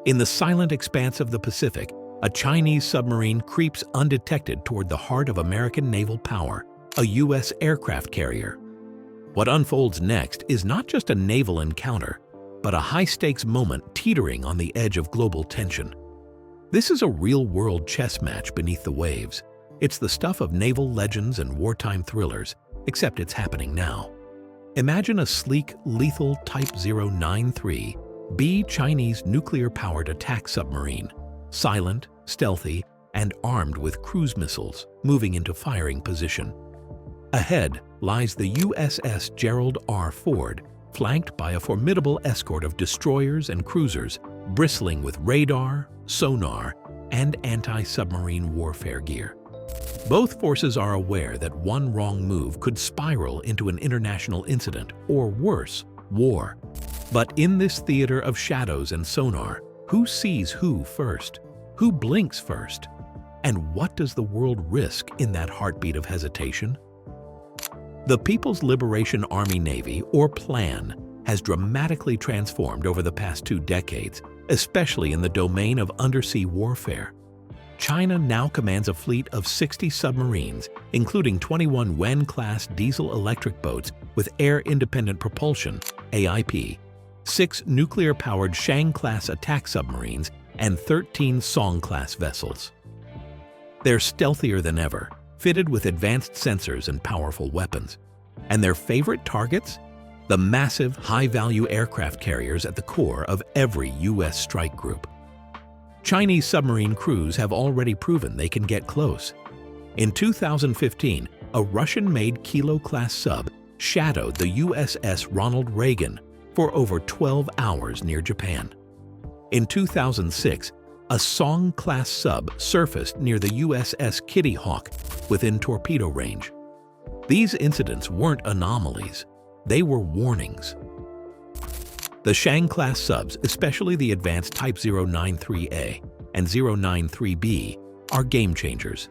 In the silent expanse of the Pacific, a Chinese submarine creeps undetected toward the heart of American naval power, a U.S. aircraft carrier. What unfolds next is not just a naval encounter, but a high-stakes moment teetering on the edge of global tension. This is a real-world chess match beneath the waves. It's the stuff of naval legends and wartime thrillers, except it's happening now. Imagine a sleek, lethal Type 093B Chinese nuclear-powered attack submarine, silent, stealthy, and armed with cruise missiles, moving into firing position. Ahead lies the USS Gerald R. Ford, flanked by a formidable escort of destroyers and cruisers, bristling with radar, sonar, and anti-submarine warfare gear. Both forces are aware that one wrong move could spiral into an international incident, or worse, war. But in this theater of shadows and sonar, who sees who first? Who blinks first? And what does the world risk in that heartbeat of hesitation? The People's Liberation Army Navy, or PLAN, has dramatically transformed over the past 2 decades, especially in the domain of undersea warfare. China now commands a fleet of 60 submarines, including 21 Wen-class diesel-electric boats with air-independent propulsion, AIP, 6 nuclear-powered Shang-class attack submarines, and 13 Song-class vessels. They're stealthier than ever, fitted with advanced sensors and powerful weapons. And their favorite targets? The massive, high-value aircraft carriers at the core of every U.S. strike group. Chinese submarine crews have already proven they can get close. In 2015, a Russian-made Kilo-class sub shadowed the USS Ronald Reagan for over 12 hours near Japan. In 2006, a Song-class sub surfaced near the USS Kitty Hawk within torpedo range. These incidents weren't anomalies, they were warnings. The Shang-class subs, especially the advanced Type 093A and 093B, are game-changers.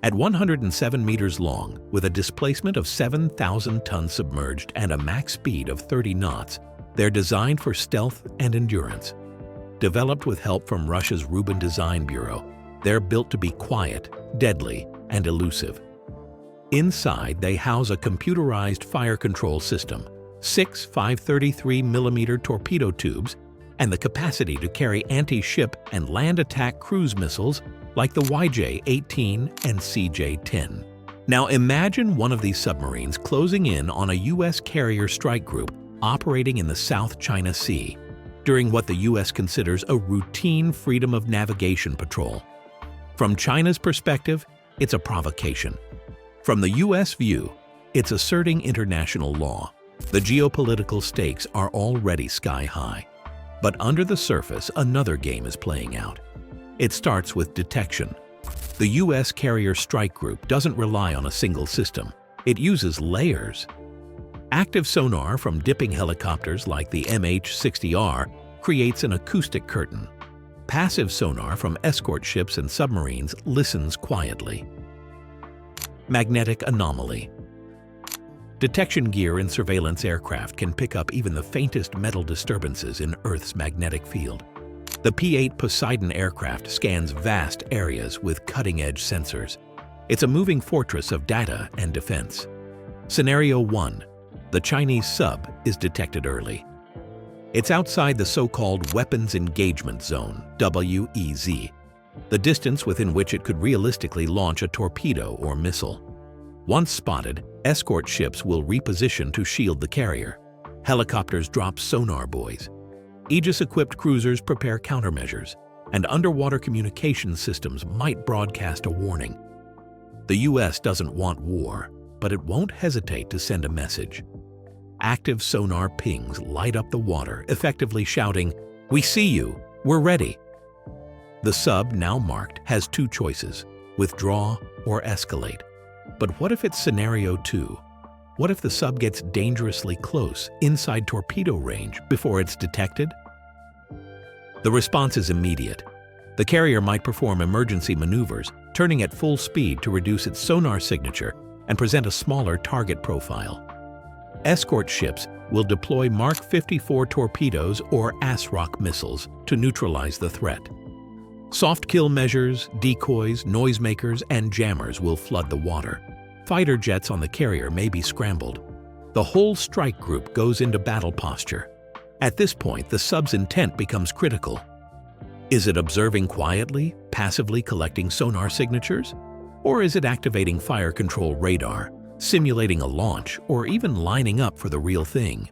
At 107 meters long, with a displacement of 7,000 tons submerged and a max speed of 30 knots, they're designed for stealth and endurance. Developed with help from Russia's Rubin Design Bureau, they're built to be quiet, deadly, and elusive. Inside, they house a computerized fire control system, 6 533mm torpedo tubes, and the capacity to carry anti-ship and land attack cruise missiles like the YJ-18 and CJ-10. Now imagine one of these submarines closing in on a U.S. carrier strike group operating in the South China Sea during what the U.S. considers a routine freedom of navigation patrol. From China's perspective, it's a provocation. From the U.S. view, it's asserting international law. The geopolitical stakes are already sky-high. But under the surface, another game is playing out. It starts with detection. The U.S. carrier strike group doesn't rely on a single system. It uses layers. Active sonar from dipping helicopters like the MH-60R creates an acoustic curtain. Passive sonar from escort ships and submarines listens quietly. Magnetic anomaly. Detection gear in surveillance aircraft can pick up even the faintest metal disturbances in Earth's magnetic field. The P-8 Poseidon aircraft scans vast areas with cutting-edge sensors. It's a moving fortress of data and defense. Scenario 1. The Chinese sub is detected early. It's outside the so-called Weapons Engagement Zone, WEZ, the distance within which it could realistically launch a torpedo or missile. Once spotted, escort ships will reposition to shield the carrier. Helicopters drop sonar buoys. Aegis-equipped cruisers prepare countermeasures, and underwater communication systems might broadcast a warning. The U.S. doesn't want war, but it won't hesitate to send a message. Active sonar pings light up the water, effectively shouting, "We see you! We're ready!" The sub, now marked, has 2 choices: withdraw or escalate. But what if it's scenario 2? What if the sub gets dangerously close, inside torpedo range, before it's detected? The response is immediate. The carrier might perform emergency maneuvers, turning at full speed to reduce its sonar signature and present a smaller target profile. Escort ships will deploy Mark 54 torpedoes or ASROC missiles to neutralize the threat. Soft kill measures, decoys, noisemakers, and jammers will flood the water. Fighter jets on the carrier may be scrambled. The whole strike group goes into battle posture. At this point, the sub's intent becomes critical. Is it observing quietly, passively collecting sonar signatures? Or is it activating fire control radar, simulating a launch, or even lining up for the real thing?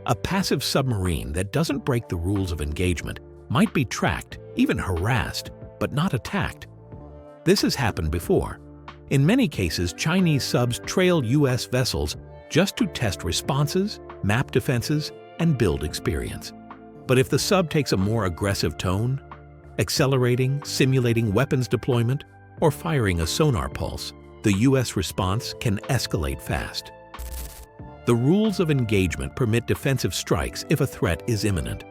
A passive submarine that doesn't break the rules of engagement might be tracked, even harassed, but not attacked. This has happened before. In many cases, Chinese subs trail U.S. vessels just to test responses, map defenses, and build experience. But if the sub takes a more aggressive tone, accelerating, simulating weapons deployment, or firing a sonar pulse, the U.S. response can escalate fast. The rules of engagement permit defensive strikes if a threat is imminent.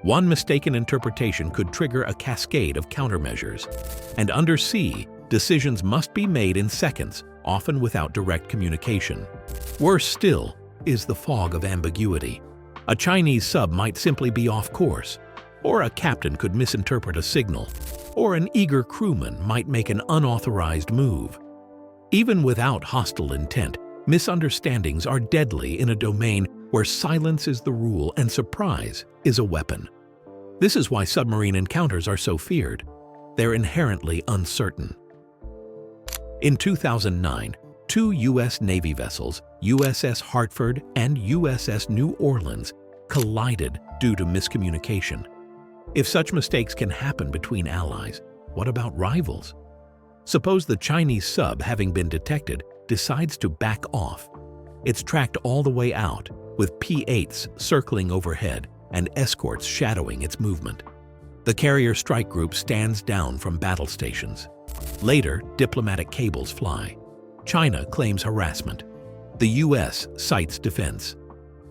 One mistaken interpretation could trigger a cascade of countermeasures, and undersea, decisions must be made in seconds, often without direct communication. Worse still is the fog of ambiguity. A Chinese sub might simply be off course, or a captain could misinterpret a signal, or an eager crewman might make an unauthorized move. Even without hostile intent, misunderstandings are deadly in a domain where silence is the rule and surprise is a weapon. This is why submarine encounters are so feared. They're inherently uncertain. In 2009, two U.S. Navy vessels, USS Hartford and USS New Orleans, collided due to miscommunication. If such mistakes can happen between allies, what about rivals? Suppose the Chinese sub, having been detected, decides to back off. It's tracked all the way out, with P-8s circling overhead and escorts shadowing its movement. The carrier strike group stands down from battle stations. Later, diplomatic cables fly. China claims harassment. The U.S. cites defense.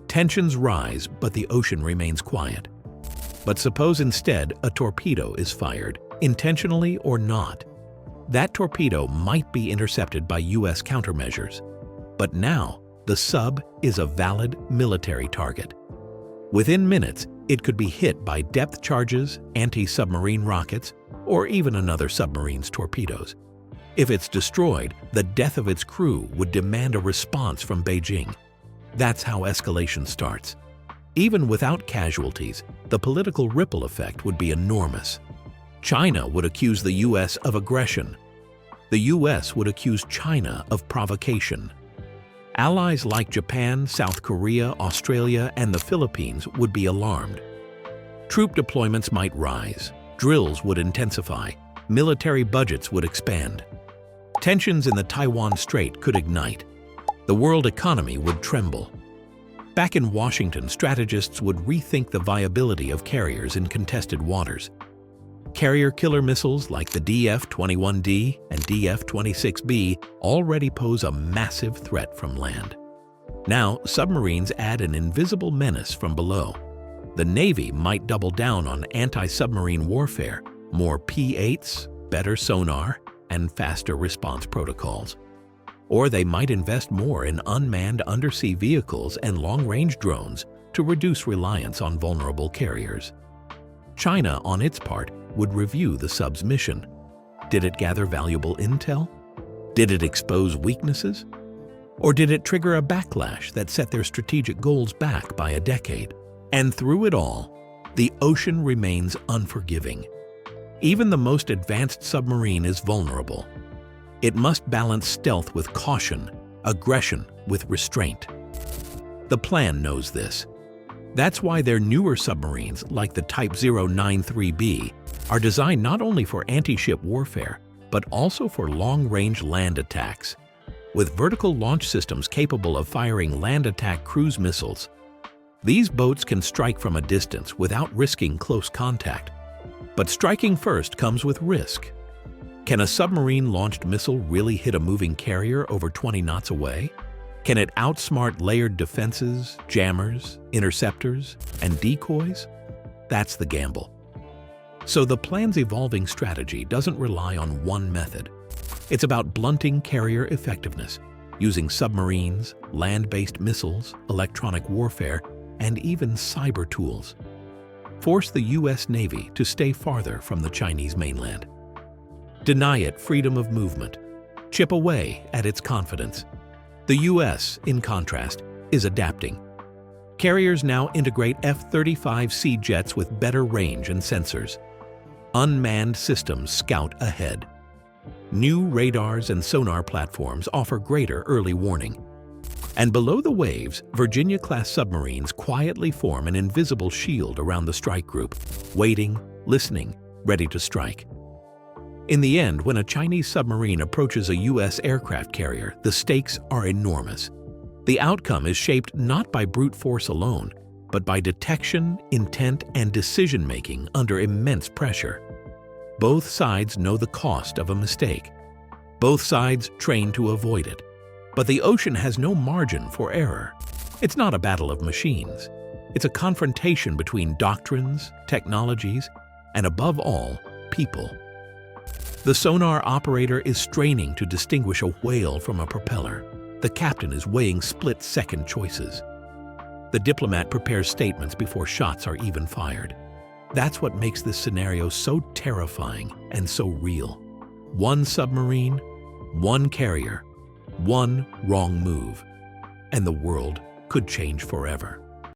Tensions rise, but the ocean remains quiet. But suppose instead a torpedo is fired, intentionally or not. That torpedo might be intercepted by U.S. countermeasures. But now, the sub is a valid military target. Within minutes, it could be hit by depth charges, anti-submarine rockets, or even another submarine's torpedoes. If it's destroyed, the death of its crew would demand a response from Beijing. That's how escalation starts. Even without casualties, the political ripple effect would be enormous. China would accuse the U.S. of aggression. The U.S. would accuse China of provocation. Allies like Japan, South Korea, Australia, and the Philippines would be alarmed. Troop deployments might rise, drills would intensify, military budgets would expand. Tensions in the Taiwan Strait could ignite. The world economy would tremble. Back in Washington, strategists would rethink the viability of carriers in contested waters. Carrier killer missiles like the DF-21D and DF-26B already pose a massive threat from land. Now, submarines add an invisible menace from below. The Navy might double down on anti-submarine warfare, more P-8s, better sonar, and faster response protocols. Or they might invest more in unmanned undersea vehicles and long-range drones to reduce reliance on vulnerable carriers. China, on its part, would review the sub's mission. Did it gather valuable intel? Did it expose weaknesses? Or did it trigger a backlash that set their strategic goals back by a decade? And through it all, the ocean remains unforgiving. Even the most advanced submarine is vulnerable. It must balance stealth with caution, aggression with restraint. The plan knows this. That's why their newer submarines, like the Type 093B, are designed not only for anti-ship warfare, but also for long-range land attacks. With vertical launch systems capable of firing land attack cruise missiles, these boats can strike from a distance without risking close contact. But striking first comes with risk. Can a submarine-launched missile really hit a moving carrier over 20 knots away? Can it outsmart layered defenses, jammers, interceptors, and decoys? That's the gamble. So the plan's evolving strategy doesn't rely on one method. It's about blunting carrier effectiveness, using submarines, land-based missiles, electronic warfare, and even cyber tools. Force the U.S. Navy to stay farther from the Chinese mainland. Deny it freedom of movement. Chip away at its confidence. The U.S., in contrast, is adapting. Carriers now integrate F-35C jets with better range and sensors. Unmanned systems scout ahead. New radars and sonar platforms offer greater early warning. And below the waves, Virginia-class submarines quietly form an invisible shield around the strike group, waiting, listening, ready to strike. In the end, when a Chinese submarine approaches a U.S. aircraft carrier, the stakes are enormous. The outcome is shaped not by brute force alone, but by detection, intent, and decision-making under immense pressure. Both sides know the cost of a mistake. Both sides train to avoid it. But the ocean has no margin for error. It's not a battle of machines. It's a confrontation between doctrines, technologies, and above all, people. The sonar operator is straining to distinguish a whale from a propeller. The captain is weighing split-second choices. The diplomat prepares statements before shots are even fired. That's what makes this scenario so terrifying and so real. One submarine, one carrier, one wrong move, and the world could change forever.